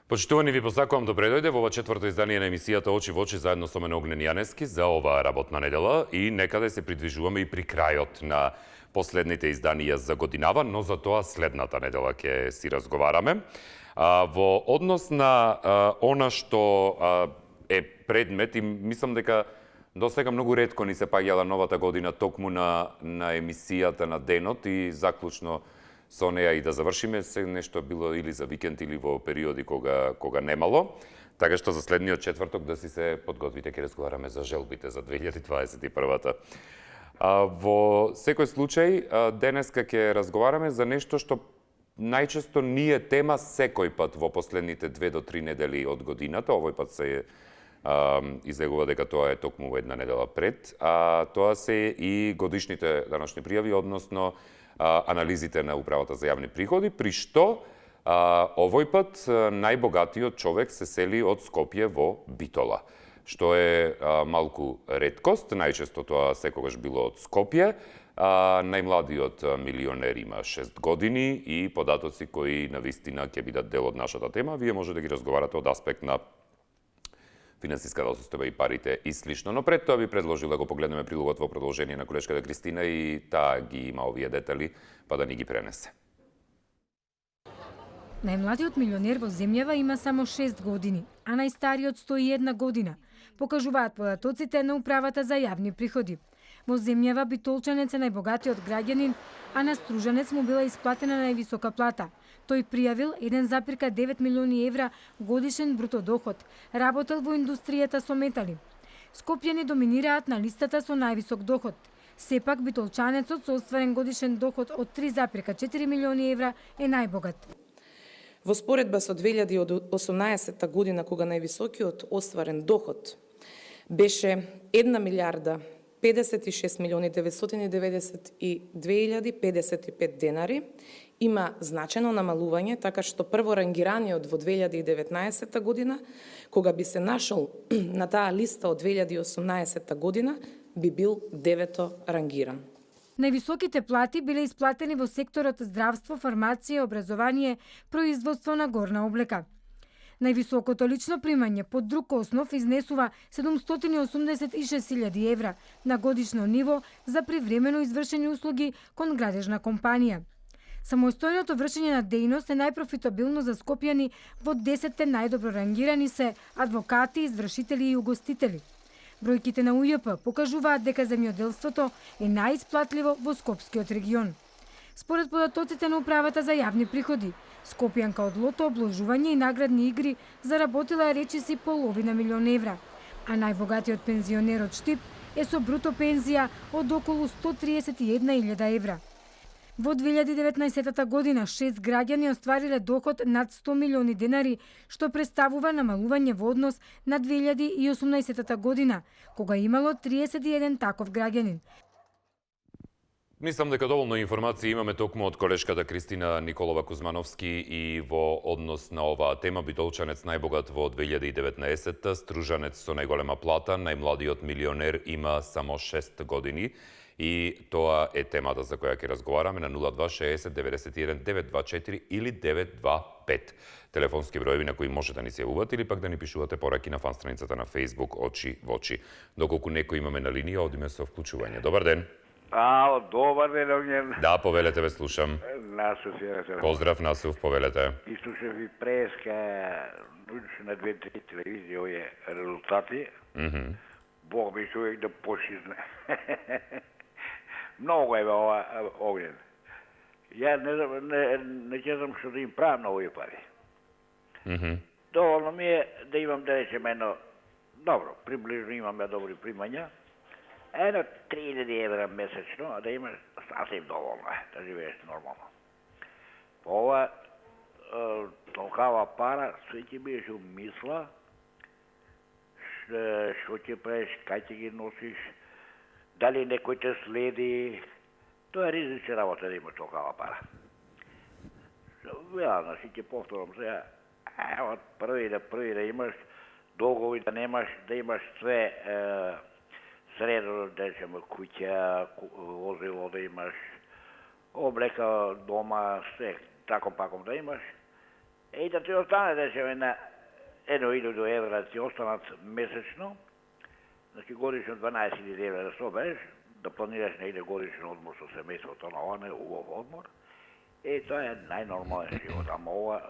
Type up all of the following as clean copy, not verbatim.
Почитувани, ви посакувам добре дојде во ова четврто издание на емисијата Очи во очи заедно со мене Огнен Јаневски за оваа работна недела и некаде се придржуваме и при крајот на последните изданија за годинава, но за тоа следната недела ќе си разговараме. Во однос на она што е предмет и мислам дека до сега многу ретко ни се паѓала новата година токму на емисијата на денот и заклучно со неја и да завршиме, се нешто било или за викенд или во периоди кога немало. Така што за следниот четврток да си се подготвите, ќе разговараме за желбите за 2021-та. Во секој случај, денеска ќе разговараме за нешто што најчесто ни е тема секој пат во последните 2 до 3 недели од годината. Овој пат се излегува дека тоа е токму во една недела пред. Тоа се и годишните даночни пријави, односно анализите на Управата за јавни приходи, при што овој пат најбогатиот човек се сели од Скопје во Битола, што е малку реткост, најчесто тоа секогаш било од Скопје. Најмладиот милионер има 6 години и податоци кои навистина ќе бидат дел од нашата тема. Вие може да ги разговарате од аспект на финансиската состојба и парите и слично. Но пред тоа би предложил да го погледнеме прилогот во продолжение на колешката Кристина и таа ги има овие детали, па да ни ги пренесе. Најмладиот милионер во земјава има само 6 години, а најстариот 101 година, покажуваат податоците на Управата за јавни приходи. Во земјава битолчанец е најбогатиот граѓанин, а на Стружанец му била исплатена највисока плата. Тој пријавил 1,9 милиони евра годишен бруто доход, работел во индустријата со метали. Скопјани доминираат на листата со највисок доход. Сепак битолчанецот со остварен годишен доход од 3,4 милиони евра е најбогат. Во споредба со 2018 година, кога највисокиот остварен доход беше 1 милиарда 56 милиони 992.055 денари, има значено намалување, така што прворангираниот во 2019 година, кога би се нашол на таа листа од 2018 година, би бил 9-то рангиран. Највисоките плати биле исплатени во секторот здравство, фармација, образование, производство на горна облека. Највисокото лично примање под друг основ изнесува 786.000 евра на годишно ниво за привремено извршени услуги кон градежна компанија. Самостојното вршење на дејност е најпрофитабилно за скопјани, во 10-те најдобро рангирани се адвокати, извршители и угостители. Бројките на УЈП покажуваат дека земјоделството е најисплатливо во Скопскиот регион. Според податоците на Управата за јавни приходи, Скопјанка од лото, обложување и наградни игри заработила речиси половина милион евра, а најбогатиот пензионер од Штип е со бруто пензија од околу 131.000 евра. Во 2019 година 6 граѓани оствариле доход над 100 милиони денари, што представува намалување во однос на 2018 година, кога имало 31 таков граѓанин. Мислам дека доволно информации имаме токму од колешката Кристина Николова Кузмановски и во однос на оваа тема битолчанец најбогат во 2019, стружанец со најголема плата, најмладиот милионер има само 6 години и тоа е темата за која ќе разговараме на 0260 91 924 или 925. Телефонски броеви на кои може да ни се јавувате или пак да ни пишувате пораки на фан страницата на Facebook Очи во очи. Доколку некој имаме на линија, одиме со вклучување. Добар ден. Добар ден, Огнен. Да, повелете, ве слушам. Насув ја. Поздрав, Насув, повелете. И слушам ви преска на 2-3 телевизии овие резултати. Бог ми човек да пошизне. Многу е ова, Огнен. Ја не знам што да им правам на овие пари. Доволно ми е да имам, да речем, едно добро, приближно имаме добри примања. Едно 3000 евра месечно, а да имаш сасвим доволно, да живееш нормално. Ова толкава пара, све ќе бидеш умисла, што ќе правиш, кај ќе ги носиш, дали некој те следи, тоа е ризична работа да имаш толкава пара. Велано си ќе повторам сега, Од први да имаш долгови, да имаш све средно, да речеме, куќа, возило да имаш, облека дома, све тако паком да имаш. И да ти остане, да речеме, на 1.000 евра ти останат месечно, значи годишно 12.000 евра да собереш, да планираш негде годишен одмор со семејството на ова, убав одмор. И тоа е најнормален живот, ама ова,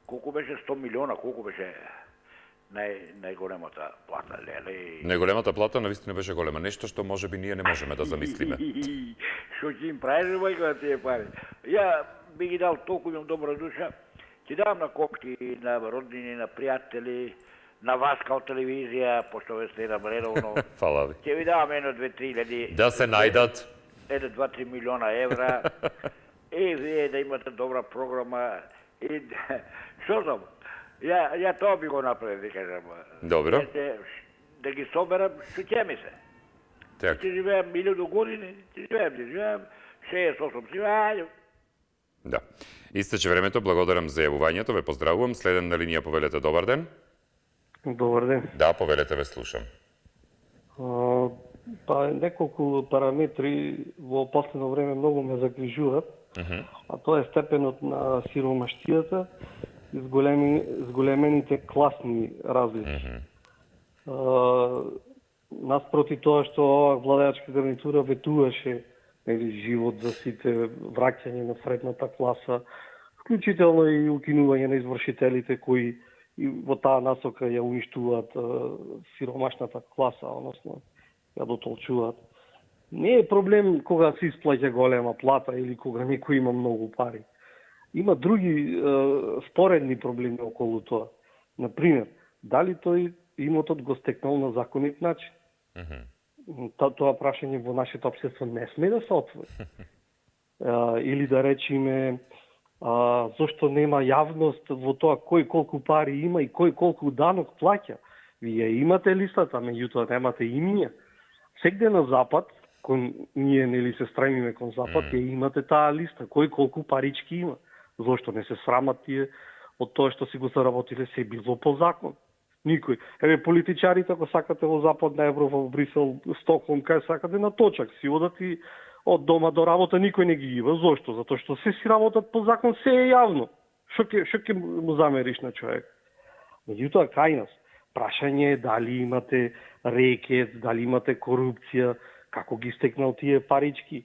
колку беше 100 милиона, колку беше најголемата плата, леле? Најголемата плата навистина беше голема, нешто што можеби ние не можеме да замислиме. Што ќе им правиш, мајка, на тие пари? Ја би ги дал толку, имам добра душа, ќе давам на копки, на роднини, на пријатели, на вас као телевизија, пошто ве следам редовно. Фала ви. Ќе ви давам 1-2-3 Да се најдат. 1-2-3 милиона евра. И вие да имате добра програма. И што знам? Ја тоа би го направив, ви кажам. Добро. Да ги соберам, што ќе ми се. Така. Ќе живеам 1000 години, ќе живеам 68 живеам. Да. Истече времето, благодарам за јавувањето, ве поздравувам. Следен на линија повелете, добар ден. Добар ден. Да, повелете, ве слушам. Па неколку параметри во последно време многу ме загрижуваат, а тоа е степенот на сиромаштијата и зголемените класни разлики. Наспроти тоа што ова владеачка гарнитура ветуваше живот за сите, враќање на средната класа, вклучително и укинување на извршителите кои и во таа насока ја уништуваат сиромашната класа, односно ја дотолчуваат. Не е проблем кога се исплаќа голема плата или кога некој има многу пари. Има други споредни проблеми околу тоа. Например, дали тој имотот го стекнал на законит начин? Тоа прашање во нашето општество не сме да се отвори. Или да речеме, зошто нема јавност во тоа кој колку пари има и кој колку данок плаќа. Вие имате листата, меѓутоа немате имиња. Сегде на запад, кон ние нели се стремиме кон запад, ќе имате таа листа, кој колку парички има. Зошто не се срамат тие од тоа што си го заработиле, се било по закон. Никој. Еве политичарите, ако сакате во Западна Европа, во Брисел, Стокхолм, кај сакате на точак си одат и од дома до работа никој не ги има. Зошто? Затоа што се си работат по закон, се е јавно. Што ќе му замериш на човек? Меѓутоа, кај нас, прашање е дали имате рекет, дали имате корупција, како ги стекнал тие парички.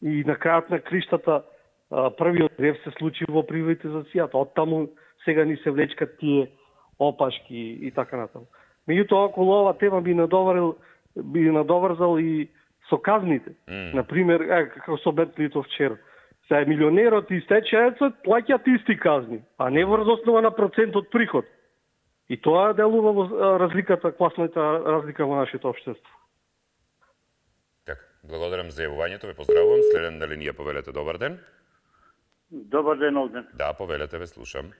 И на крајот на криштата, првиот грев се случи во приватизацијата. Оттаму сега ни се влечкат тие опашки и така натаму. Меѓутоа, околу ова тема би надоврзал и со казните. Например, како со Бентлито вчера. Сега милионерот и стечаецот плаќаат исти казни, а не врз основа на процент од приход. И тоа делува во разликата, класната разлика во нашето општество. Така, благодарам за јавувањето, ве поздравувам. Следен на линија повелете, добар ден. Добар ден, Огнен. Да, повелете, ве слушам.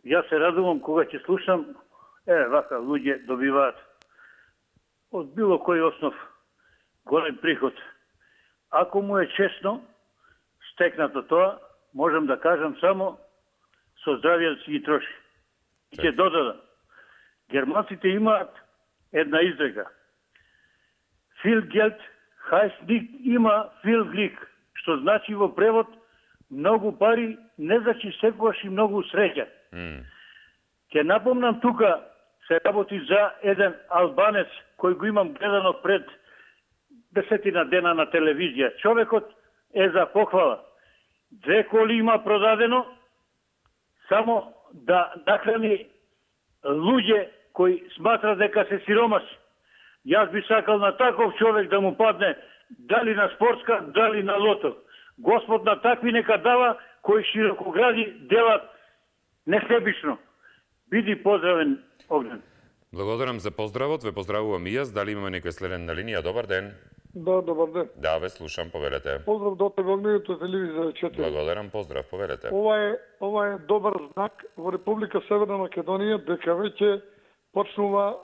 Јас се радувам кога ќе слушам, вака луѓе добиваат од било кој основ голем приход. Ако му е честно стекнато тоа, можам да кажам само со здравје да си ги троши. И ќе додадам. Германците имаат една изрека. Viel Geld heißt nicht immer viel Glück, што значи во превод многу пари не значи секогаш и многу среќа. Ќе напомнам тука се работи за еден албанец кој го имам гледано пред 10 дена на телевизија. Човекот е за похвала. 2 коли има продадено само да нахрани луѓе кои сматра дека се сиромаси. Јас би сакал на таков човек да му падне дали на спортска, дали на лото. Господ на такви нека дава кои широкогради делат несебично. Биди поздравен, Огнен. Благодарам за поздравот, ве поздравувам и јас. Дали имаме некој следен на линија? Добар ден. Да, добар ден. Да, ве слушам, повелете. Поздрав до тебе, Огнението, телевизија 4. Благодарам, поздрав, повелете. Ова е добар знак во Република Северна Македонија дека веќе почнува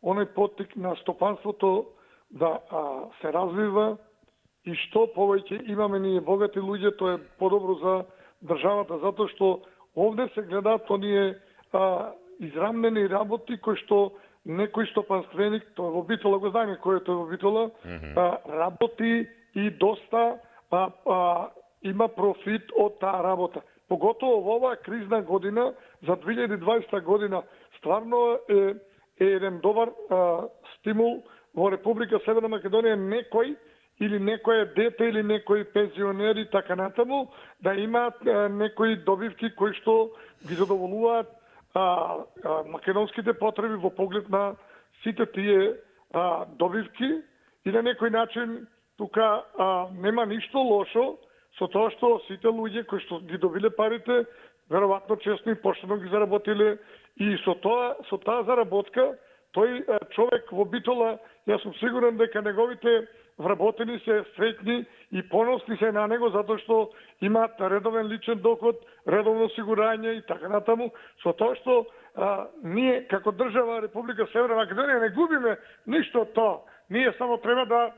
оној поттик на стопанството да се развива и што повеќе имаме ние богати луѓе, тоа е подобро за државата, затоа што овде се гледаат оние израмнени работи кои што некој стопанственик, тој во Битола го знаеме кој е тој во Битола, работи и доста има профит од таа работа. Поготово во оваа кризна година, за 2020 година, стварно е еден добар стимул во Република Северна Македонија некој или некој дете или некој пензионер и така натаму да имаат некои добивки кои што ги задоволуваат македонските потреби во поглед на сите тие добивки и на некој начин тука нема ништо лошо со тоа што сите луѓе кои што ги добиле парите веројатно честно и поштено ги заработиле и со таа заработка тој човек во Битола, јас сум сигурен дека неговите вработени се среќни и поносни се на него затоа што имаат редовен личен доход, редовно осигурање и така натаму, со тоа што ние како држава Република Северна Македонија не губиме ништо од тоа. Ние само треба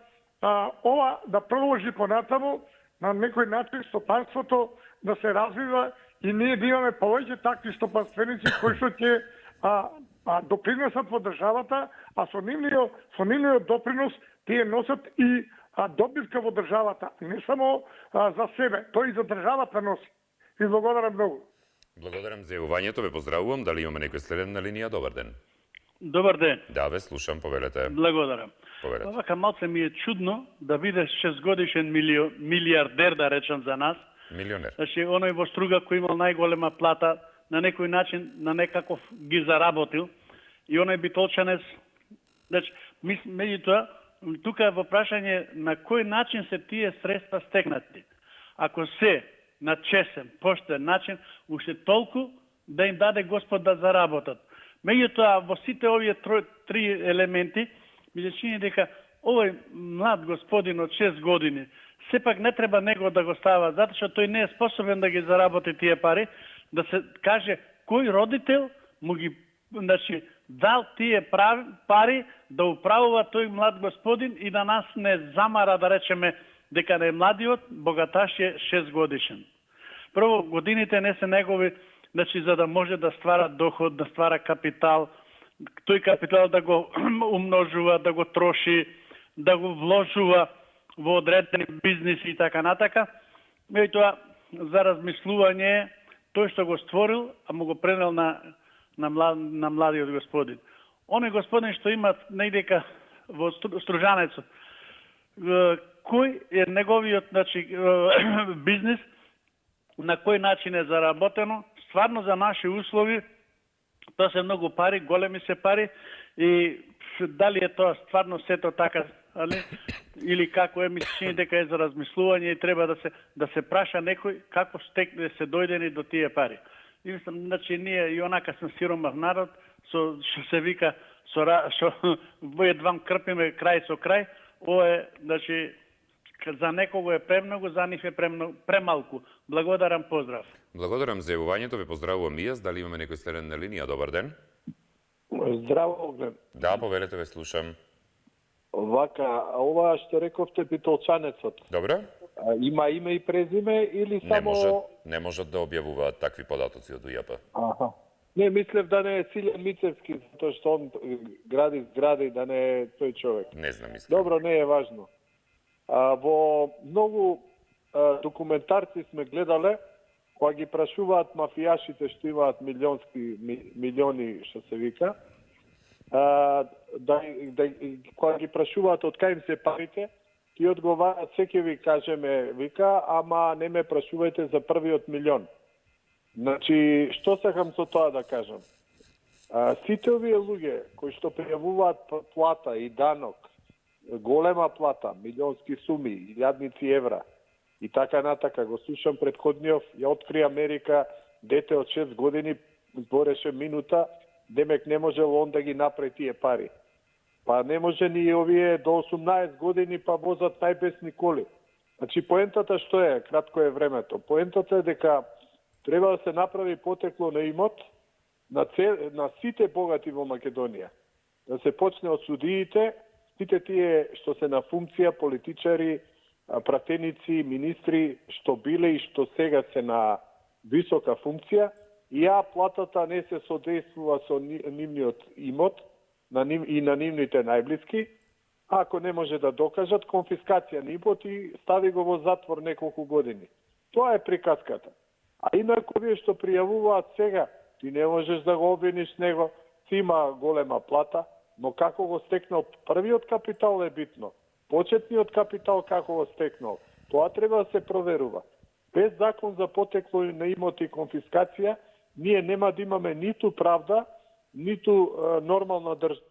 ова да продолжи понатаму на некој начин стопанството да се развива и ние да имаме повеќе такви стопанственици кои што ќе допринесат во државата, а со нивниот допринос тие носат и добивка во државата, не само за себе, тој и за државата носи. Ви благодарам многу. Благодарам за јавувањето, ве поздравувам. Дали имаме некој следен на линија? Добар ден. Добар ден. Да, ве слушам, повелете. Благодарам. Повелете. Овака малце ми е чудно да бидеш 6 годишен милиардер, да речам за нас. Милионер. Значи, оној во Струга кој имал најголема плата, на некој начин, на некаков ги заработил, и оној битолчанец, значи, меѓутоа, тука во прашање на кој начин се тие средства стекнати. Ако се на чесен, поштен начин, уште толку да им даде Господ да заработат. Меѓутоа, во сите овие три елементи, ми се чини дека овој млад господин од 6 години, сепак не треба него да го става, затоа што тој не е способен да ги заработи тие пари, да се каже кој родител му ги дал тие пари да управува тој млад господин и да нас не замара да речеме дека не е младиот богаташ е 6 годишен. Прво, годините не се негови, за да може да ствара доход, да ствара капитал, тој капитал да го умножува, да го троши, да го вложува во одредени бизниси и така натака. И тоа за размислување тој што го створил, а му го пренел на младиот господин. Оној господин што има негдека во Стружанецот, кој е неговиот бизнис, на кој начин е заработено, стварно за наши услови, тоа се многу пари, големи се пари, и дали е тоа стварно сето така, или како е, ми се чини дека е за размислување и треба да се праша некој како се дојдени до тие пари. И мислам, ние и онака сме сиромах народ, што се вика, што едвам крпиме крај со крај, ова е, за некого е премногу, за нив е премалку. Благодарам, поздрав. Благодарам за јавувањето, ве поздравувам и јас. Дали имаме некој следен на линија? Добар ден. Здраво, Оглен. Да, повелете, ве слушам. Вака, ова што рековте битолчанецот. Добро. Има име и презиме или само... Не можат да објавуваат такви податоци од УЈП. Аха. Не, мислев да не е Силјан Мицевски, затоа што он гради згради, да не е тој човек. Не знам, искрено. Добро, не е важно. Во многу документарци сме гледале, кога ги прашуваат мафијашите што имаат милиони, што се вика, кога ги прашуваат од кај им се парите, ти одговараат, секи ви кажеме, вика, ама не ме прашувајте за првиот милион. Значи, што сакам со тоа да кажам? Сите овие луѓе кои што пријавуваат плата и данок, голема плата, милионски суми, илјадници евра и така натака, го слушам предходниот, ја откри Америка, дете од 6 години збореше минута, демек не можел он да ги направи тие пари. Па не може ни овие до 18 години па возат најбесни коли. Значи, поентата што е, кратко е времето, поентата е дека треба да се направи потекло на имот на сите богати во Македонија. Да се почне од судиите, сите тие што се на функција, политичари, пратеници, министри, што биле и што сега се на висока функција и платата не се содействува со нивниот имот и на нивните најблиски. Ако не може да докажат, конфискација на имот и стави го во затвор неколку години. Тоа е приказката. А инаку вие што пријавуваат сега, ти не можеш да го обвиниш него, ти има голема плата, но како го стекнал првиот капитал е битно. Почетниот капитал како го стекнал, тоа треба да се проверува. Без закон за потекло на имот и конфискација, ние нема да имаме ниту правда, ниту нормална држава.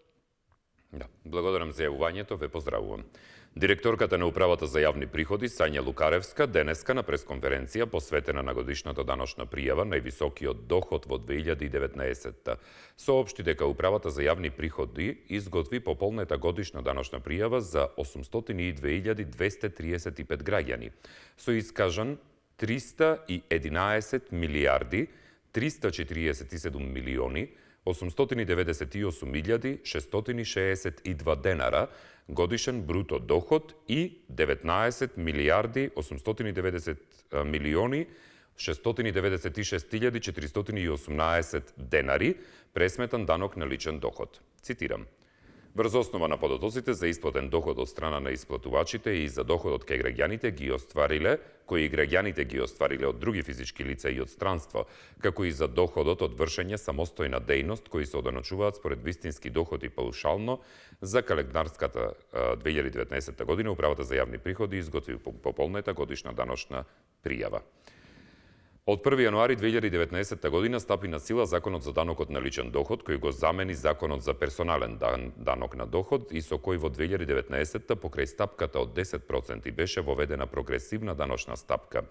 Да, благодарам за јавувањето, ве поздравувам. Директорката на Управата за јавни приходи, Сања Лукаревска, денеска на пресконференција посветена на годишната даночна пријава највисокиот доход во 2019-та, соопшти дека Управата за јавни приходи изготви пополнета годишна даночна пријава за 802.235 граѓани, со искажан 311 милијарди 347 милиони 898.662 денара годишен бруто доход и 19 милијарди 890 милиони 696.418 денари пресметан данок на личен доход. Цитирам. Врз основа на податоците за исплатен доход од страна на исплатувачите и за доходот кај граѓаните кои граѓаните ги оствариле од други физички лица и од странство, како и за доходот од вршење самостојна дејност кои се оданочуваат според вистински доход и паушално, за календарската 2019 година Управата за јавни приходи изготви пополнета годишна даночна пријава. Од 1. јануари 2019 година стапи на сила Законот за данокот на личен доход, кој го замени Законот за персонален данок на доход и со кој во 2019 покрај стапката од 10% беше воведена прогресивна даночна стапка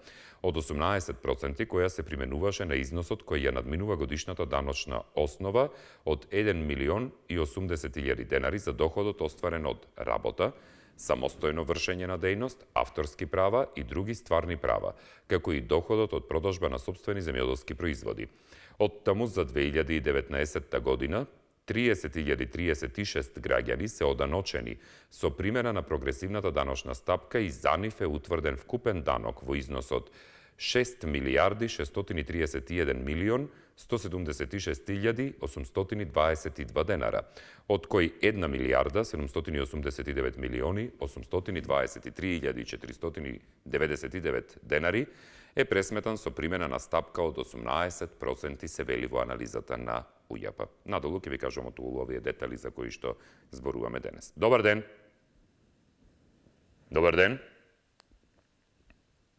од 18% која се применуваше на износот кој ја надминува годишната даночна основа од 1.080.000 денари за доходот остварен од работа, самостојно вршење на дејност, авторски права и други стварни права, како и доходот од продажба на сопствени земјоделски производи. Од таму за 2019 година 30.036 граѓани се оданочени со примена на прогресивната даночна стапка и за нив е утврден вкупен данок во износ од 6 милијарди 631 милион 176.822 денара, од кои 1 милијарда 789 милиони 823.499 денари е пресметан со примена на стапка од 18%, се вели во анализата на УЈАП. Надолу ќе ви кажам од овие детали за кои што зборуваме денес. Добар ден! Добар ден!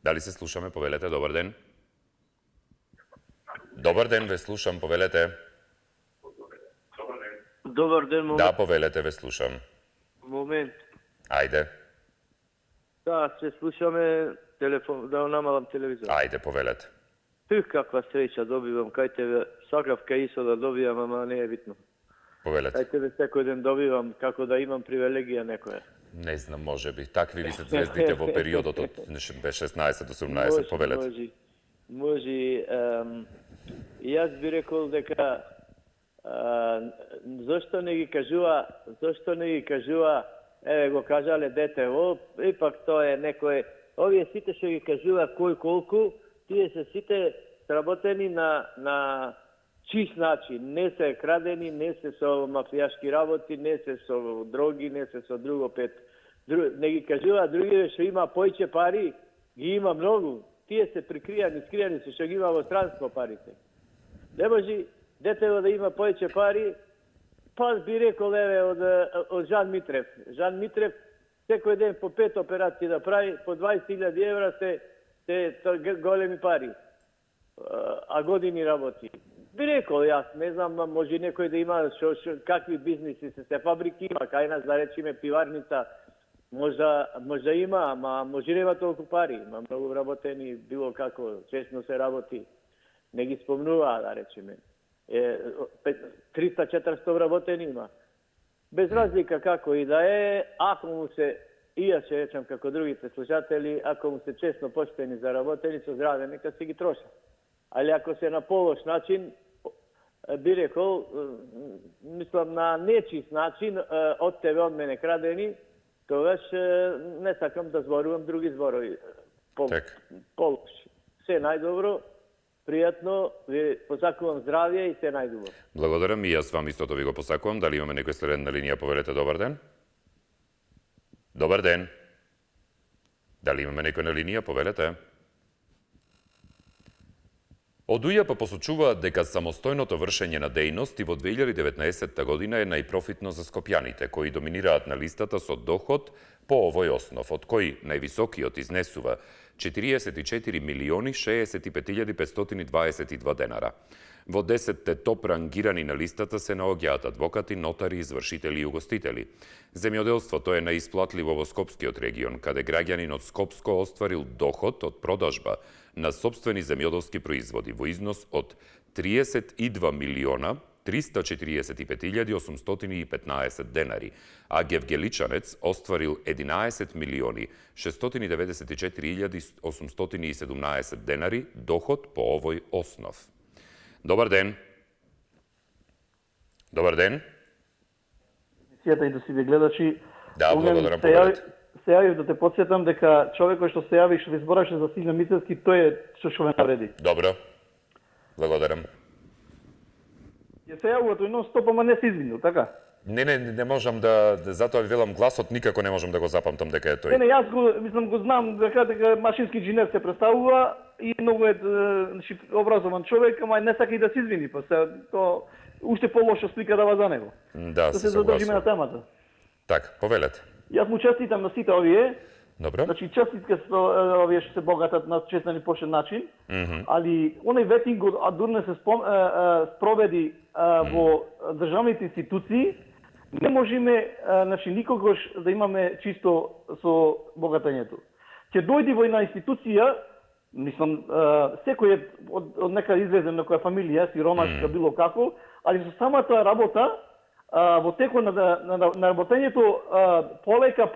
Дали се слушаме? Повелете, добар ден. Добар ден, ве слушам, повелете. Добар ден, момент. Да, повелете, ве слушам. Момент. Ајде. Да, се слушаме, телефон, да намалам телевизор. Ајде, повелете. Тух каква среќа добивам, кај тебе сакав кај Исо да добивам, ама не е битно. Повелете. Кај тебе секој ден добивам, како да имам привилегија некоја. Не знам, може би. Такви ви се звездите во периодот од 16-18, повелете. Може. Јас би рекол дека зошто не ги кажува, еве го кажале дете, ипак тоа е некој, овие сите што ги кажува кој колку, тие се сите сработени на чист начин, не се крадени, не се со мафијашки работи, не се со дроги, не се со друго пет. Не ги кажува другиве што има појче пари, ги има многу. Тие се прикријани, скријани се што ги има во странство парите. Не може детево да има појче пари, па би рекол еве од Жан Митрев. Жан Митрев секој ден по 5 операции да прави, по 20.000 евра се големи пари, а години работи. Би рекол, јас не знам, може некој да има какви бизниси се фабрики има, кај нас да речеме пиварница, може има, ама може нема толку пари, има многу вработени, било како, честно се работи, не ги спомнуваа, да речеме. 300-400 вработени има. Без разлика како и да е, ако му се, и јас ќе речем како другите слушатели, ако му се честно поштени заработени со здраве, нека се ги троша. Али ако се на полош начин, би рекол, мислам на нечист начин, од тебе, од мене крадени, тогаш не сакам да зборувам други зборови. Полош. Се најдобро, пријатно, ви посакувам здравје и се најдубро. Благодарам и јас вам истото ви го посакувам. Дали имаме некој следен на линија? Повелете, добар ден. Добар ден. Дали имаме некој на линија? Повелете. Од УЈП посочуваат дека самостојното вршење на дејности во 2019 година е најпрофитно за скопјаните, кои доминираат на листата со доход по овој основ, од кои највисокиот изнесува 44.065.522 денара. Во 10-те топ рангирани на листата се наоѓаат адвокати, нотари, извршители и угостители. Земјоделството е наисплатливо во Скопскиот регион, каде граѓанин од Скопско остварил доход од продажба на сопствени земјоделски производи во износ од 32.345.815 денари, а Гевгеличанец остварил 11.694.817 денари доход по овој основ. Добар ден. Добар ден. Сијата и да си ви гледачи. Да, благодарам, повелете. Се јавив да те подсетам дека човекот што се јави што ви збораше за Силјан Мицевски, тој е што ме навреди. Добро. Благодарам. Ќе се јавува тој нон стоп, ама не се извинил, така? Не можам да затоа ви велам гласот никако не можам да го запамтам дека е тој. Не, јас го знам дека машински инженер се представува и многу е образован човек, ама не сака и да се извини, па се то уште полоша слика дава за него. Да, се задржиме на темата. Така, повелете. Јас му честитам на сите овие. Добро. Значи честитка овие што се богатат на честен и почен начин, али оној ветинг од Адурне се спроведи во државните институции, не можеме значи никогаш да имаме чисто со богатењето. Ќе дојди во една институција, мислам секој е од нека излезен некоја фамилија, сиромашка било како, али со самата работа во текот на работењето полека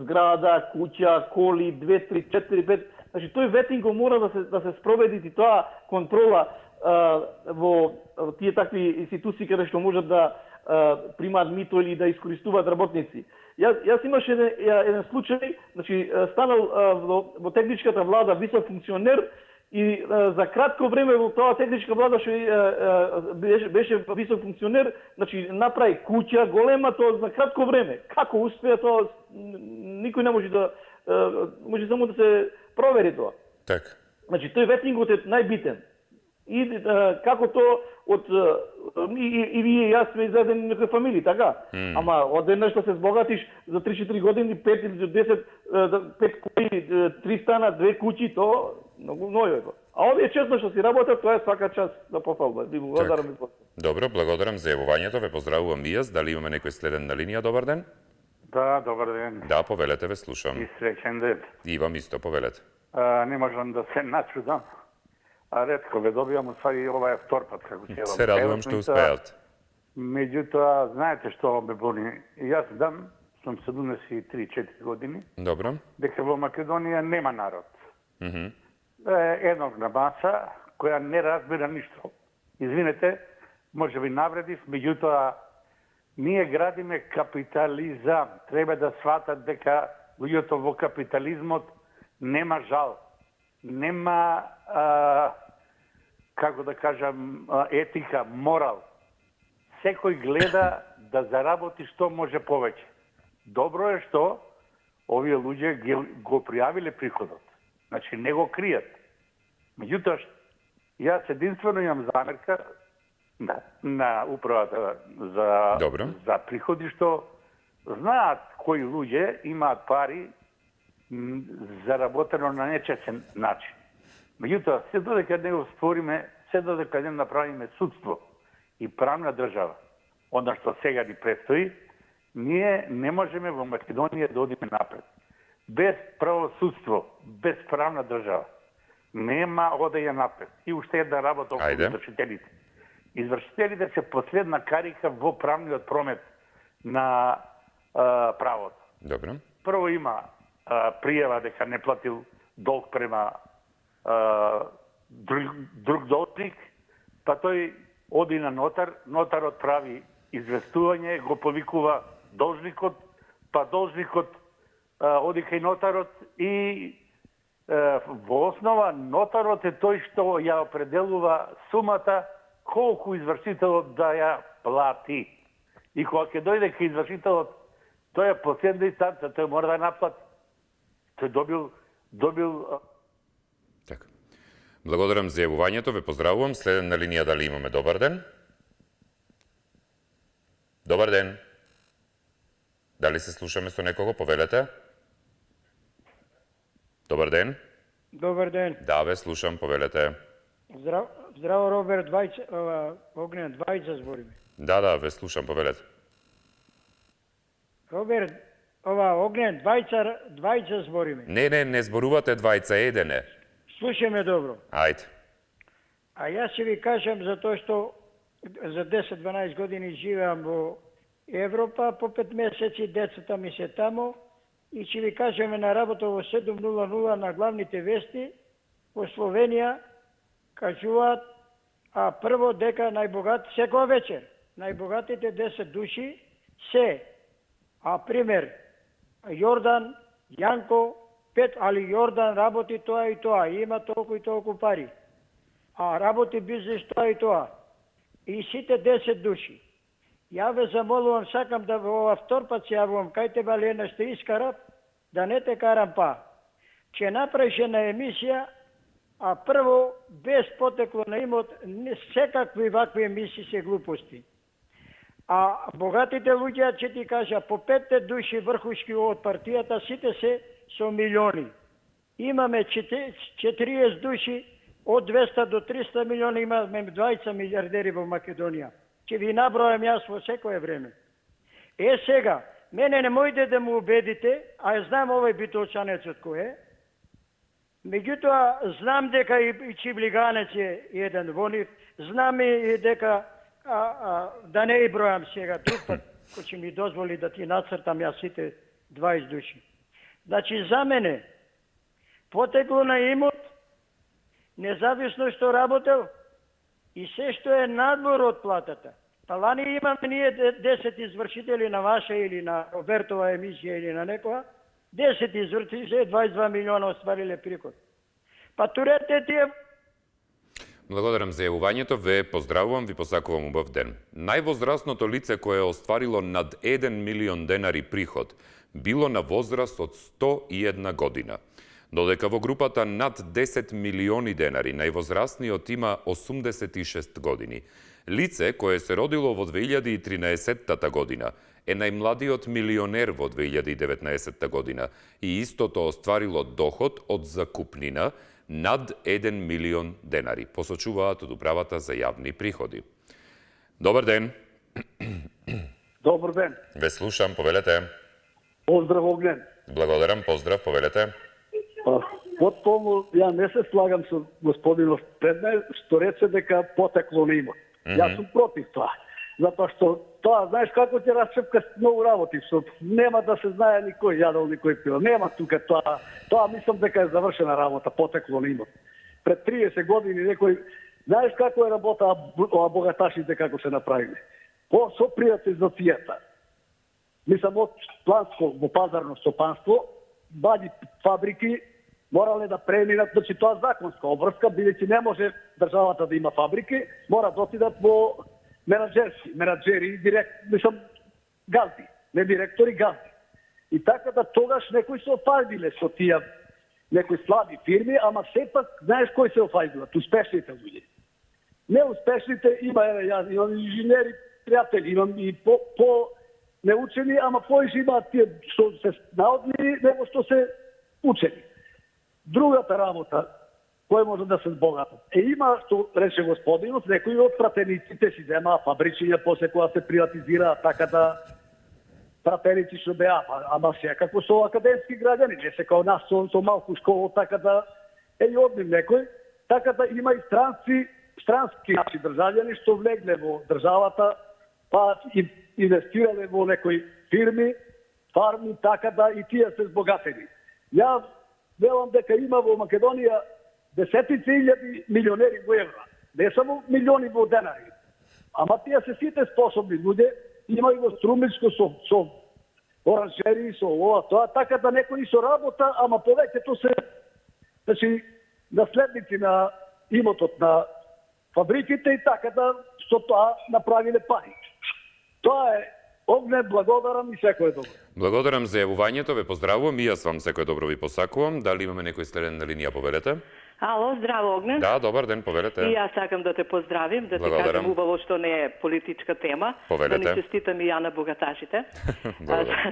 зграда, куќа, коли, 2, 3, 4, 5, значи тој ветинг мора да се спроведи и тоа контрола во тие такви институции каде што можат да примаат мито или да искористуваат работници. Јас имаше еден случај, значи станал во техничката влада висок функционер и за кратко време во тоа техничка влада што беше висок функционер, значи направи куќа голема тоа за кратко време. Како успеа тоа никој не може да може само да се провери тоа. Така. Значи тој ветингот е најбитен. И како то од и вие и јас сме изредени некои фамилии, така? Ама одеднаш да се збогатиш за 3-4 години, 5 или 10, 5 куќи, 3 стана, 2 куќи, то многу нојо е. А овие честно што си работат, тоа е свака част да пофалба. Ви благодарам. Добро, благодарам за јавувањето, ве поздравувам и јас. Дали имаме некој следен на линија? Добар ден. Да, добар ден. Да, повелете, ве слушам. И среќен ден. И вам исто, повелете. Не можам да се начудам. А ретко ве добивам, усвари ова е втор пат како ќе се радувам што успеат. Меѓутоа, знаете што ме боли? Јас дам, сум 73-4 години. Добро. Дека во Македонија нема народ. Едног на маса која не разбира ништо. Извинете, може би навредив, меѓутоа ние градиме капитализам. Треба да сватат дека луѓето во капитализмот нема жал, нема како да кажам етика, морал. Секој гледа да заработи што може повеќе. Добро е што овие луѓе го пријавиле приходот. Значи не го кријат. Меѓутоа, јас единствено имам замерка на управата за приходи, што знаат кои луѓе имаат пари заработено на нечесен начин. Меѓутоа, се додека не го створиме, се додека не направиме судство и правна држава, она што сега ни предстои, ние не можеме во Македонија да одиме напред. Без правосудство, без правна држава, нема одење напред. И уште една работа околу извршителите. Извршителите се последна карика во правниот промет на правото. Добро. Прво има пријава дека не платил долг према друг должник, па тој оди на нотар, нотарот прави известување, го повикува должникот, па должникот оди кај нотарот и во основа нотарот е тој што ја определува сумата колку извршителот да ја плати. И кога ќе дојде кај извршителот, тој е последна инстанца, тој мора да наплати. Тој добил... Така. Благодарам за јавувањето, ве поздравувам. Следен на линија дали имаме добар ден? Добар ден. Дали се слушаме со некого? Повелете. Добар ден. Добар ден. Да, ве слушам, повелете. Здраво, Роберт Двајца, Огнен Двајца збориме. Да, ве слушам, повелете. Роберт, Огнен Двајца збориме. Не зборувате двајца, еден е. Слушаме добро. Ајде. А јас ќе ви кажам за тоа што за 10-12 години живеам во Европа, по 5 месеци децата ми се тамо и ќе ви кажеме на работа во 7:00 на главните вести во Словенија кажуваат прво дека секоја вечер најбогатите 10 души се пример Јордан, Јанко, али Јордан работи тоа и тоа, има толку и толку пари. Работи бизнес тоа и тоа. И сите 10 души. Ја ве замолувам, сакам да во втор пат се јавувам, кај тебе Лена ще искарам, да не те карам Ќе направиш една емисија, прво без потекло на имот, секакви вакви емисии се глупости. Богатите луѓе, ќе ти кажа, по 5 души врхушки од партијата, сите се со милиони. Имаме 40 души, од 200 до 300 милиони, имаме 20 милиардери во Македонија. Ќе ви набројам јас во секое време. Сега, мене не мојде да му убедите, ја знам овој битолчанецот кој е. Меѓутоа, знам дека и Чиблиганец е еден во нив, знам и дека, да не и бројам сега, друг пат, кој ќе ми дозволи да ти нацртам јас сите 20 души. Значи, за мене, потекло на имот, независно што работел, и се што е надвор од платата. Лани имаме ние 10 извршители на ваша или на Робертова емисија или на некоја, 10 извршители, 22 милиона оствариле приход. Турете тие... Благодарам за јавувањето, ве поздравувам, ви посакувам убав ден. Највозрастното лице кое е остварило над 1 милион денари приход било на возраст од 101 година. Додека во групата над 10 милиони денари највозрастниот има 86 години. Лице кое се родило во 2013 година е најмладиот милионер во 2019 година и истото остварило доход од закупнина над 1 милион денари, посочуваат од Управата за јавни приходи. Добар ден. Добар ден. Ве слушам, повелете. Поздрав, Огнен. Благодарам, поздрав, повелете. Потполно, ја не се слагам со господинов пред мене, што рече дека потекло не има. Јас сум против тоа. Затоа што тоа, знаеш како ќе расчепка многу работи, што нема да се знае никој јадол, никој пил. Нема тука тоа. Тоа мислам дека е завршена работа, потекло не има. Пред 30 години некој, знаеш како е работа богаташите како се направиле. Со приватизацијата. Мислам од планско во пазарно стопанство, бади фабрики морале да преминат, значи тоа законска обврска, бидејќи не може државата да има фабрики, мора да отидат во менаџери, мислам, газди, не директори, газди. И така да тогаш некои се офајдиле со тие некои слаби фирми, ама сепак, знаеш кои се офајдилат? Успешните луѓе. Неуспешните јас имам инженери, пријатели, имам и по неучени, ама поише имаат тие што се наодни, него што се учени. Другата работа, кој може да се збогатат. Има, што рече господинот, некои од пратениците си земаа фабричиња, после кога се приватизираа, така да пратеници што беа, ама секако со академски граѓани, не се као нас со малку школа, така да и одним некој, така да има и странски наши државјани што влегле во државата, па инвестирале во некои фирми, фарми, така да и тие се збогатени. Ја велам дека има во Македонија десетици илјади милионери во евра, не само милиони во денари. Ама тие се сите способни луѓе, има и во Струмичко со оранжери, со ова тоа, така да некои со работа, ама повеќето се значи, наследници на имотот на фабриките и така да со тоа направиле пари. Тоа е Огнен, благодарам и секој добро. Благодарам за јавувањето, ве поздравувам и јас вам секој добро ви посакувам. Дали имаме некој следен на линија, повелете? Ало, здраво, Огнен. Да, добар ден, повелете. И јас сакам да те поздравим, да ти кажам убаво што не е политичка тема. Повелете. Да ни честитам и ја на богаташите.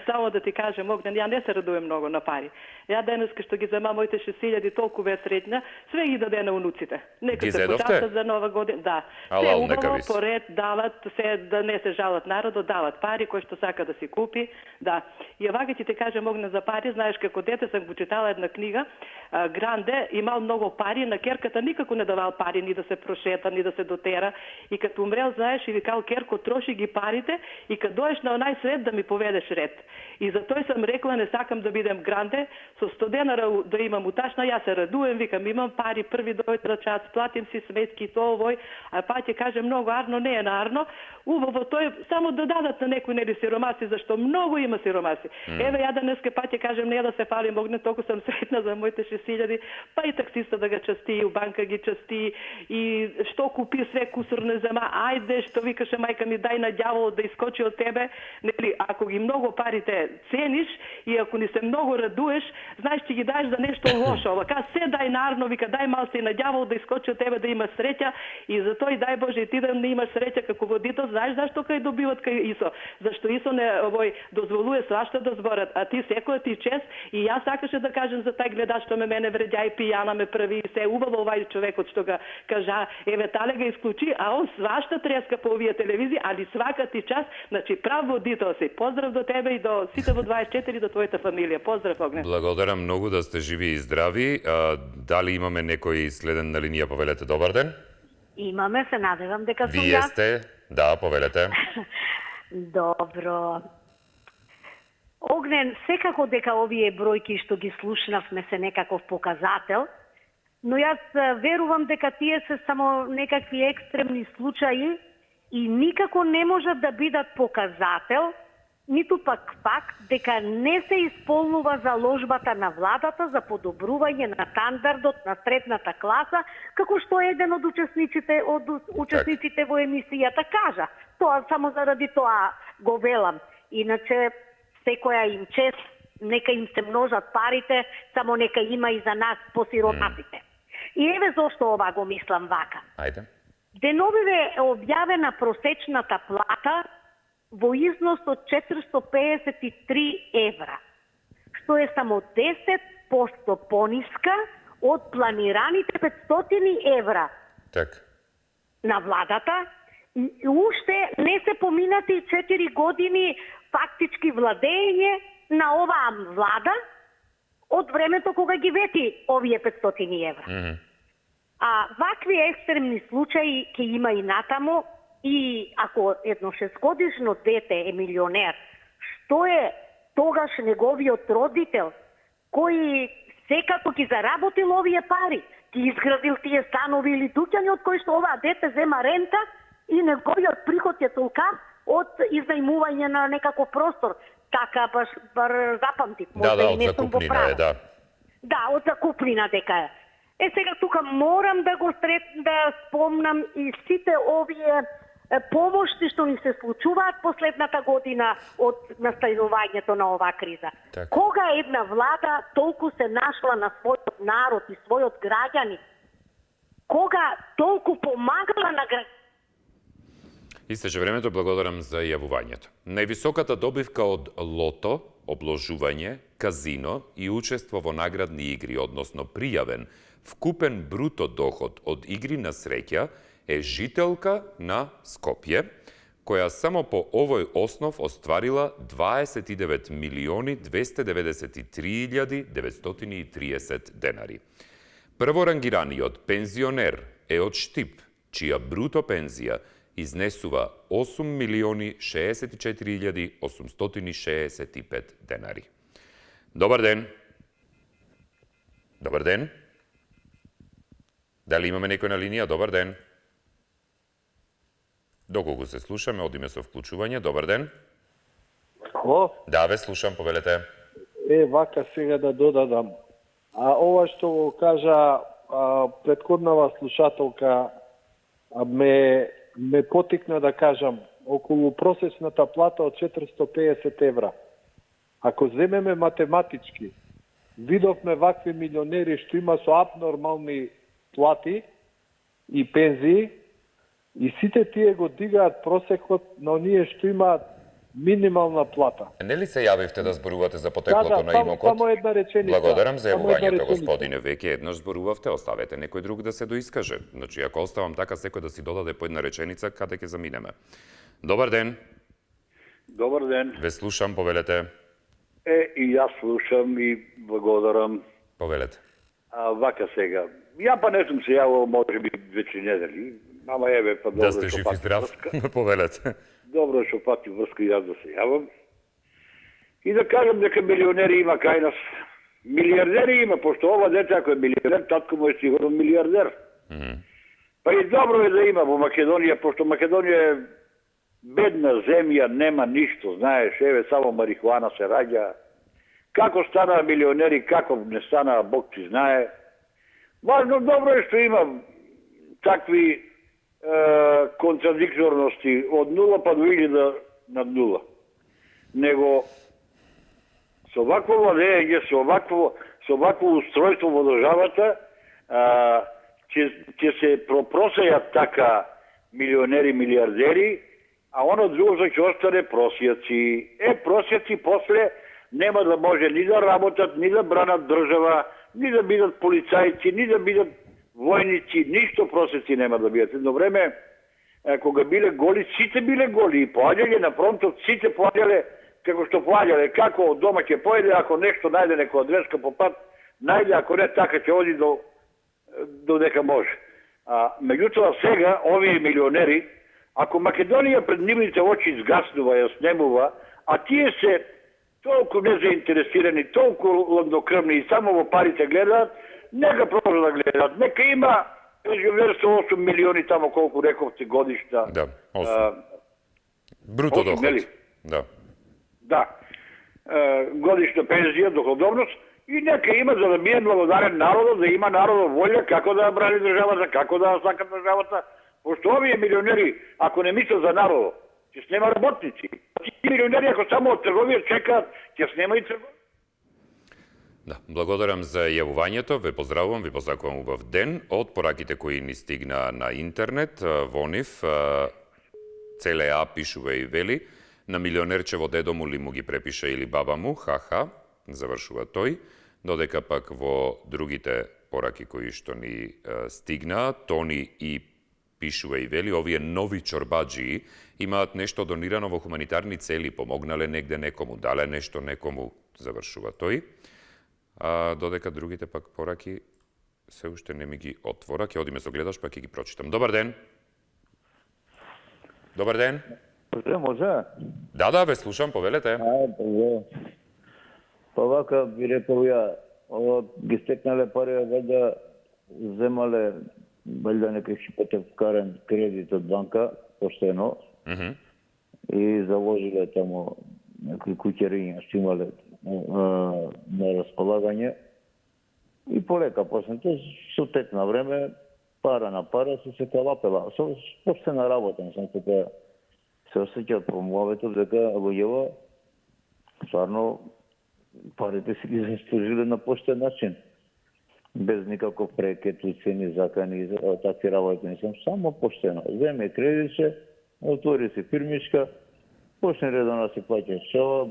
Само да ти кажем, Огнен, ја не се радувам многу на пари. Ја денеска што ги зема моите 6000 толку ве средња, све ги даде на унуците. Нека се почастат за нова година. Да. Се убаво поред дават, се да не се жалат народот, дават пари кој што сака да си купи. Да. И вака ќе ти кажем, Огнен, за пари, знаеш како дете сам го читала една книга, Гранде имал многу пари, на керката никако не давал пари, ни да се прошета, ни да се дотера. И като умрел, знаеш, и викал, керко, троши ги парите и kad доеш на онај свет да ми поведеш ред. И за тој сам рекла, не сакам да бидем Гранде, со 100 денара да имам уташна, ја се радуем, викам, имам пари, први дојде час, платим си сметки, то овој, а па ќе каже многу арно, не е нарно, убаво тој само да дадат на некој нели сиромаси, зашто многу има сиромаси. Еве ја денеска па ќе кажем не да се фалим, Огне, толку сам сретна за моите 6000, па и таксиста да ga части, и у банка ги части, и што купи све кусур не зема, ајде, што викаше мајка ми, дај на ѓаволот да искочи од тебе, нели, ако ги многу парите цениш и ако ни се многу радуеш, знаеш, ќе ги даеш за нешто лошо. Вака се дај нарно, вика, дај малце и на ѓаволот да искочи од тебе да има среќа и за тој дај Боже и ти да не имаш среќа како водител. Знаеш зашто кај добиват кај Исо? Зашто Исо не овој дозволува свашта да зборат, а ти секоја ти чест и јас сакаше да кажем за тај гледач што мене вреѓа и пијана ме прави и се убаво овај човекот што ga кажа, еве тале ga исклучи, а он свашта треска по овие телевизии, али свака ти час, значи прав водител си. Поздрав до тебе и до сите во 24 до твојата фамилија. Поздрав, Огне. Благодарам многу да сте живи и здрави. Дали имаме некој следен на линија, повелете, добар ден? Имаме, се надевам дека сум Вие сте? Да, повелете. Добро. Огнен, секако дека овие бројки што ги слушнавме се некаков показател, но јас верувам дека тие се само некакви екстремни случаи и никако не можат да бидат показател, ниту пак факт дека не се исполнува заложбата на владата за подобрување на стандардот на средната класа, како што еден од учесниците во емисијата кажа. Тоа само заради тоа го велам. Иначе секоја им чест, нека им се множат парите, само нека има и за нас посиромасите. И еве зошто ова го мислам вака. Ајде. Деновиве е објавена просечната плата во износ од 453 евра, што е само 10% пониска од планираните 500 евра на владата. И уште не се поминати 4 години фактички владење на оваа влада од времето кога ги вети овие 500 евра. А вакви екстремни случаи ќе има и натамо, и ако едно 6-годишно дете е милионер, што е тогаш неговиот родител, кој секако ги заработил овие пари, ги изградил тие станови или дуќани од кои што оваа дете зема рента и неговиот приход е толкав од изнајмување на некаков простор. Така бар запамтив. Да, од закупнина е, да. Да, од закупнина дека е. Сега тука морам да го да спомнам и сите овие помошти што ни се случуваат последната година од настанувањето на оваа криза. Кога една влада толку се нашла на својот народ и својот граѓани? Кога толку помагала на граѓани? Истече времето, благодарам за јавувањето. Највисоката добивка од лото, обложување, казино и учество во наградни игри, односно пријавен вкупен бруто доход од игри на среќа е жителка на Скопје, која само по овој основ остварила 29.293.930 денари. Прворангираниот пензионер е од Штип, чија бруто пензија изнесува 8.064.865 денари. Добар ден. Добар ден. Дали имаме некој на линија? Добар ден. Доколку се слушаме, одиме со вклучување. Добар ден. Ало? Да, ве слушам, повелете. Вака сега да додадам. А ова што го кажа предходнава слушателка ме потикна да кажам околу просечната плата од 450 евра. Ако земеме математички, видовме вакви милионери што има со абнормални плати и пензии, и сите тие го дигаат просекот на оние што имаат минимална плата. Не ли се јавивте да зборувате за потеклото на имокот? Само една реченица. Благодарам за јавувањето, господине. Веќе еднаш зборувавте, оставете некој друг да се доискаже. Значи, ако оставам така секој да си додаде по една реченица, каде ќе заминеме? Добар ден. Добар ден. Ве слушам, повелете. И јас слушам и благодарам. Повелете. Вака сега. Ја па не сум се јавал, може би, вече недели. Ама еве, па добро да сте жив и здрав. Повелете. Добро што пати врска и јас да се јавам. И да кажам дека милионери има кај нас. Милиардери има, пошто ова дете ако е милионер, татко му е сигурно милиардер. Па и добро е да има во Македонија, пошто Македонија е бедна земја, нема ништо, знаеш, еве само марихуана се раѓа. Како станаа милионери, како не станаа, Бог ти знае. Важно добро е што има такви контрадикторности од 0 па до 1000 над 0. Него со вакво владење, со вакво устројство во државата, ќе се пропросејат така милионери, милиардери, а оно друго ќе остане просјаци. Просјаци после нема да може ни да работат, ни да бранат држава, ни да бидат полицајци, ни да бидат војници, ништо просеци нема да бидат. Едно време, кога биле голи, сите биле голи и поаѓале на фронтот, сите поаѓале како што поаѓале, како од дома ќе поеде, ако нешто најде некоја адреска по пат, најде, ако не така ќе оди до дека може. Меѓутоа сега, овие милионери, ако Македонија пред нивните очи изгаснува, ја снемува, а тие се толку незаинтересирани, толку ладнокрвни и само во парите гледаат, нека продолжат да гледаат. Нека има версо 8 милиони тамо колку рековте годишна. Да, 8. Бруто доход. Да. Да. Годишна пензија, доходовност и нека има за да биде благодарен народот, да има народот волја како да брани државата, како да сака државата. Пошто овие милионери, ако не мислат за народот, ќе снема работници. Тие милионери, ако само од трговија чекаат, ќе снема и трговија. Да, благодарам за јавувањето, ве поздравувам, ви посакувам убав ден. Од пораките кои ни стигна на интернет, во нив ЦЛА пишува и вели, на милионерчево дедо му ли му ги препиша или баба му, ха-ха, завршува тој, додека пак во другите пораки кои што ни стигна, Тони и пишува и вели, овие нови чорбаджии имаат нешто донирано во хуманитарни цели, помогнале негде некому, дале нешто некому, завршува тој. Додека другите пак пораки се уште не ми ги отвора. Ќе одиме со гледаш, пак ќе ги прочитам. Добар ден. Добар ден. Може? Да, ве слушам, повелете. Па вака би рекол ја, ова ги стекнале пари, вајда земале вајда некој хипотекарен кредит од банка, поштено, и заложиле тамо некои куќериња што имале на располагање. И полека после со тек на време, пара на пара се калапела. Со поштена работа, сам така се осеќа по муавето дека луѓето стварно парите си ги заслужиле на поштен начин. Без никаков прекет, уцени, закани, такви работи не сам, само поштено. Земе кредитче, отвори се фирмичка, почне редовно да се плаќа шова,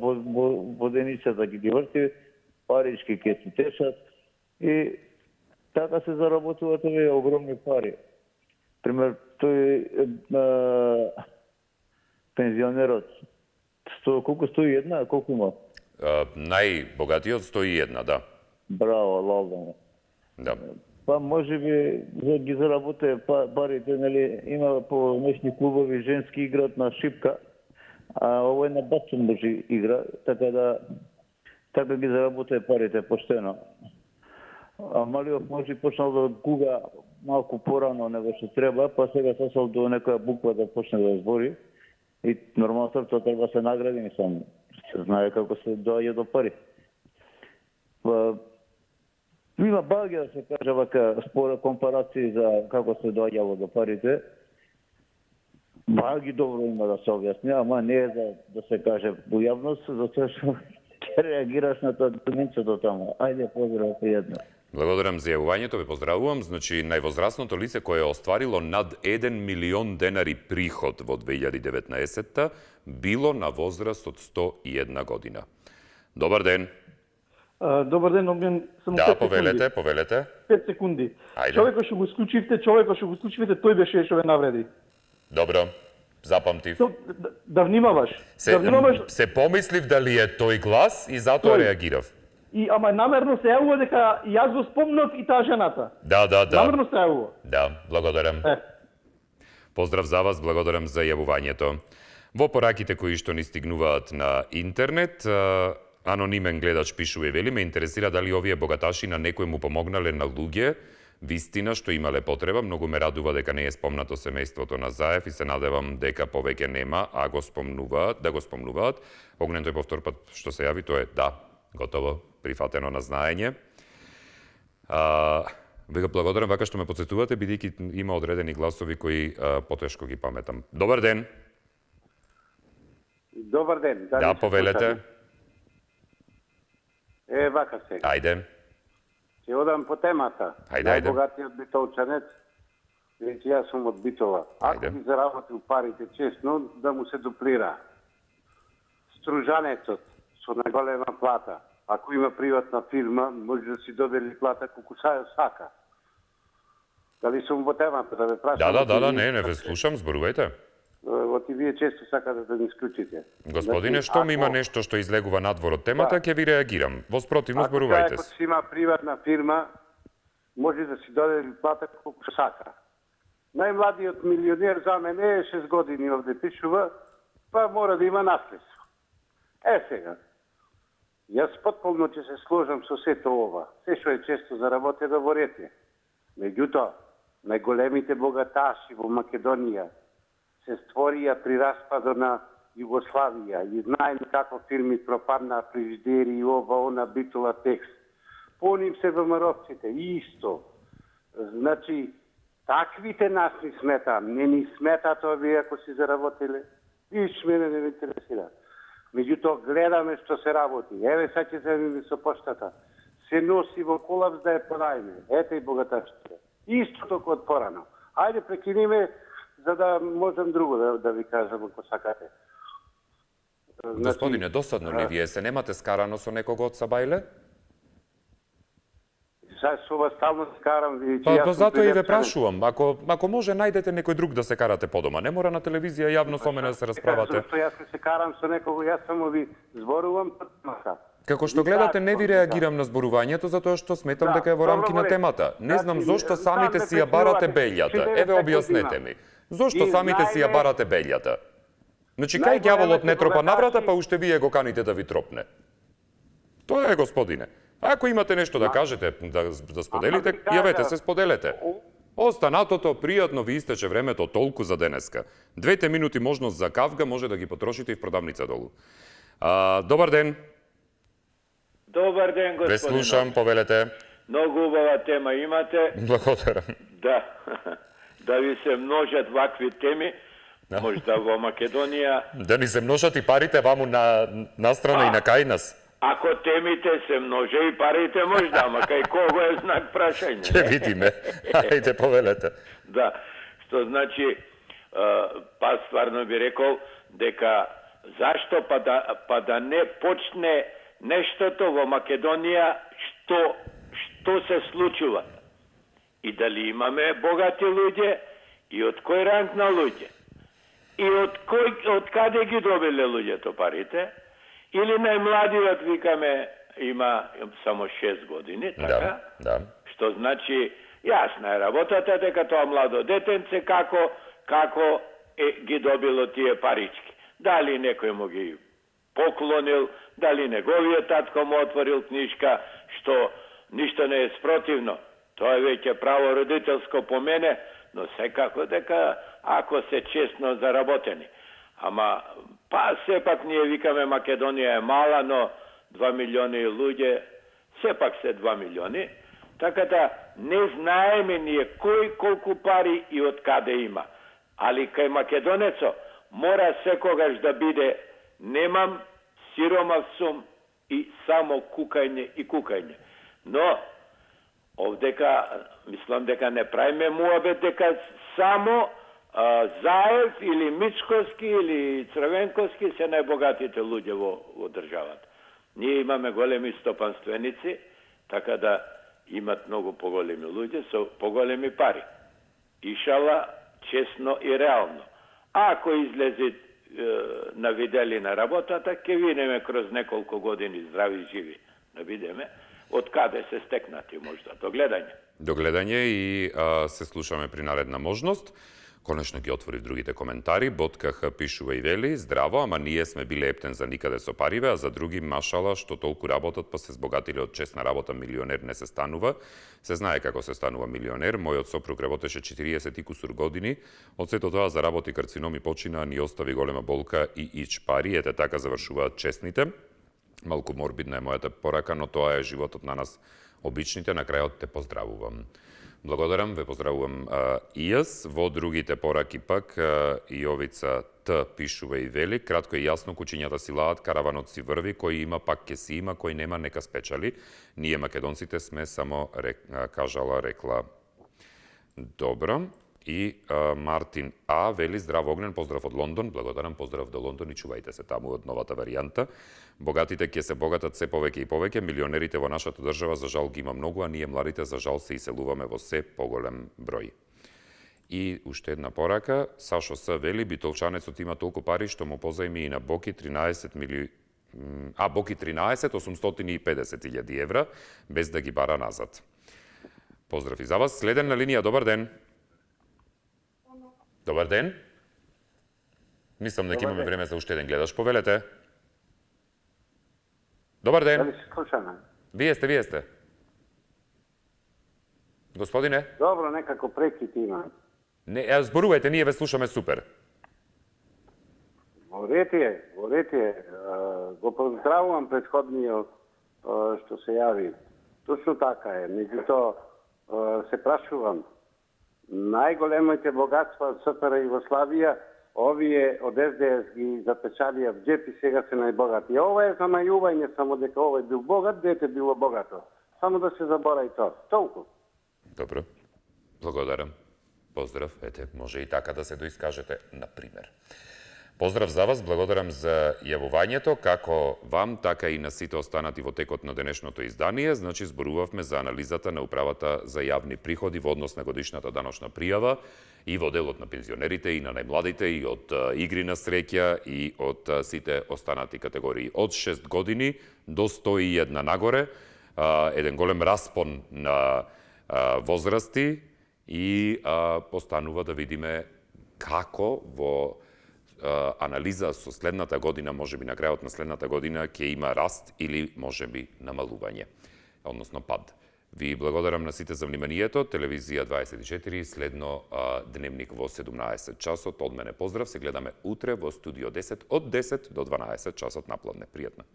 воденицата ги врти, парички ќе се течат и така се заработуваат овие огромни пари. Пример, тој пензионерот, колку 101, колку има? Најбогатиот 101, да. Браво, лалдано. Да. Па може би ги заработе парите, нели, има по нешни клубови женски играат на шипка, а овој на бацун може игра, така ги заработе парите поштено. А малиот може почнал да гуга малку порано него што треба, па сега сосал до некоја буква да почне да збори. И нормално тоа треба да се награди, мислам, се знае како се доаѓа до пари. Има баги, да се каже вака, според компарации за како се доаѓало до парите. Баги добро има да се објасни, ама не е да се каже во јавност, затоа што ќе реагираш на тоа документцето таму. Ајде, поздрав, пријатно. Благодарам за јавувањето, ве поздравувам. Значи, највозрастното лице кое е остварило над 1 милион денари приход во 2019-та било на возраст од 101 година. Добар ден. Добар ден, Огнен, само 5 секунди. Повелете. 5 секунди. Ајде. Човекот што го исклучивте, тој беше што ве навреди. Добро, запамтив. Да внимаваш. Се помислив дали е тој глас и затоа реагирав. Ама намерно се јавува дека и јас го спомнав и таа жената. Да. Намерно се јавува. Да, благодарам. Поздрав за вас, благодарам за јавувањето. Во пораките кои што ни стигнуваат на интернет, анонимен гледач пишува и вели, ме интересира дали овие богаташи на некој му помогнале на луѓе, вистина што имале потреба. Многу ме радува дека не е спомнато семејството на Заев и се надевам дека повеќе нема, а го спомнуваат. Огнен тој повтор пат што се јави, тоа е да, готово, прифатено на знаење. Веќе благодарам вака што ме потсетувате, бидејќи има одредени гласови кои потешко ги паметам. Добар ден. Добар ден. Да, повелете. Вака сега. Ајде. Ќе одам по темата. Ајде. Најбогатиот битолчанец, веќе јас сум од Битола. Ако би заработил парите честно, да му се дуплира. Стружанецот со најголема плата, ако има приватна фирма, може да си додели плата колку сака. Дали сум во темата, да ве прашам? Да, не ве слушам, зборувајте. Оти вие често сакате да ни исклучите. Господине, штом има нешто што излегува надвор од темата, ќе ви реагирам. Во спротивно зборувајте се. Ако си има приватна фирма, може да си додели плата колку сака. Најмладиот милионер за мене е 6 години овде пишува, па мора да има наследство. Сега, јас потполно ќе се сложам со сето ова. Се што е често заработено во рете. Меѓутоа, најголемите богаташи во Македонија се створија при распадот на Југославија и знаеме како фирми пропаднаа, фрижидери и она Битола текст. По ним се ВМРО-ците, исто. Значи, таквите нас ни смета, не ни сметат овие ако си заработиле. Иш мене не ме интересира. Меѓутоа гледаме што се работи. Еве сега ќе земеме со поштата. Се носи во колапс да ја подајме. Ете и богаташите. Истото код порано. Ајде прекиниме за да можем друго да ви кажам ако сакате. Господине, досадно ли вие се немате скарано со некого од Сабајле? Сега со вас стално скарам. Па затоа и ве прашувам. Ако може, најдете некој друг да се карате по дома. Не мора на телевизија јавно со мене да се расправате. Зашто јас се карам со некого, јас само ви зборувам по темата. Како што гледате, не ви реагирам на зборувањето, затоа што сметам дека е во рамки на темата. Не знам зошто самите си ја барате бељата. Еве, објаснете ми. Зошто самите си ја барате бељата? Значи, кај ѓаволот не тропа наврата, па уште вие го каните да ви тропне. Тоа е, господине. Ако имате нешто да кажете, да споделите, јавете се, споделете. Останатото, пријатно ви истече времето толку за денеска. 2 минути можност за кавга може да ги потрошите и в продавница долу. Добар ден. Добар ден, господине. Ве слушам, повелете. Многу убава тема имате. Благодарам. Да. Да ви се множат вакви теми, можда во Македонија. Да ни се множат и парите ваму на страна и на кај нас. Ако темите се множе и парите можда, ама кај кого е знак прашање? Ќе видиме. Ајде, повелете. Да, што значи, па стварно би рекол дека зашто па да не почне нештото во Македонија што се случува. И дали имаме богати луѓе и од кој ранг на луѓе? И од каде ги добиле луѓето парите? Или најмладиот, викаме, има само 6 години, така? Да. Што значи, јасна е работата дека тоа младо детенце како ги добило тие парички. Дали некој му ги поклонил, дали неговиот татко му отворил книжка, што ништо не е спротивно. Тоа е веќе право родителско по мене, но секако дека ако се честно заработени. Ама, па сепак ние викаме Македонија е мала, но 2 милиони луѓе, сепак се 2 милиони. Така да не знаеме ние кој колку пари и од каде има. Али кај македонецо мора секогаш да биде немам, сиромав сум и само кукање и кукање. Но овдека мислам дека не правиме муабет дека само Заев или Мичковски или Црвенковски се најбогатите луѓе во државата. Ние имаме големи стопанственици, така да имат многу поголеми луѓе со поголеми пари. Ишала, честно и реално. А ако излезе на видели на работата, ќе видиме кроз неколку години здрави и живи. Да видиме од каде се стекнати можда. До гледање. До гледање и се слушаме при наредна можност. Конечно ги отвори другите коментари. Ботках пишува и вели: здраво, ама ние сме биле ептен за никаде со париве, а за други машала што толку работат па се збогатиле од честна работа, милионер не се станува. Се знае како се станува милионер. Мојот сопруг работеше 40 и кусур години. Од сето тоа заработи карцином и почина, ни остави голема болка и ич пари. Ете така завршуваат честните. Малку морбидна е мојата порака, но тоа е животот на нас обичните. На крајот те поздравувам. Благодарам, ве поздравувам и јас. Во другите пораки пак Јовица Т пишува и вели: кратко и јасно, кучињата си лаат, караванот си врви, кој има пак ке си има, кој нема нека спечали. Ние македонците сме само кажала, рекла. Добро. И Мартин А вели: здрав Огнен, поздрав од Лондон. Благодарам, поздрав до Лондон и чувајте се таму од новата варијанта. Богатите ќе се богатат се повеќе и повеќе, милионерите во нашата држава за жал ги има многу, а ние младите за жал се иселуваме во се поголем број. И уште една порака, Сашо С вели: битолчанецот има толку пари што му позајми и на Боки 850.000 евра, без да ги бара назад. Поздрав и за вас. Следен на линија, добар ден. Добар ден. Мислам дека имаме време за уште еден гледаш. Повелете. Добар ден. Дали се слушаме? Вие сте. Господине? Добро, некако прекит има. Не, зборувајте, ние ве слушаме супер. Во ред е. Го поздравувам претходниот што се јави. Точно така е. Меѓутоа, се прашувам, најголемите богатства од СФР Југославија, овие од СДС ги запечалија в джеп и сега се најбогати. Ова е за најување, само дека овој бил богат, дете било богато. Само да се заборави тоа. Толку. Добро. Благодарам. Поздрав. Ете, може и така да се доискажете, например. Поздрав за вас, благодарам за јавувањето, како вам, така и на сите останати во текот на денешното издание. Значи, зборувавме за анализата на Управата за јавни приходи во однос на годишната даночна пријава и во делот на пензионерите, и на најмладите, и од игри на среќа, и од сите останати категории. Од 6 години до 101 нагоре, еден голем распон на возрасти и постанува да видиме како во анализа со следната година, можеби на крајот на следната година, ќе има раст или можеби намалување, односно пад. Ви благодарам на сите за вниманието. Телевизија 24, следно дневник во 17 часот. Од мене поздрав, се гледаме утре во студио 10 од 10 до 12 часот напладне. Пријатно.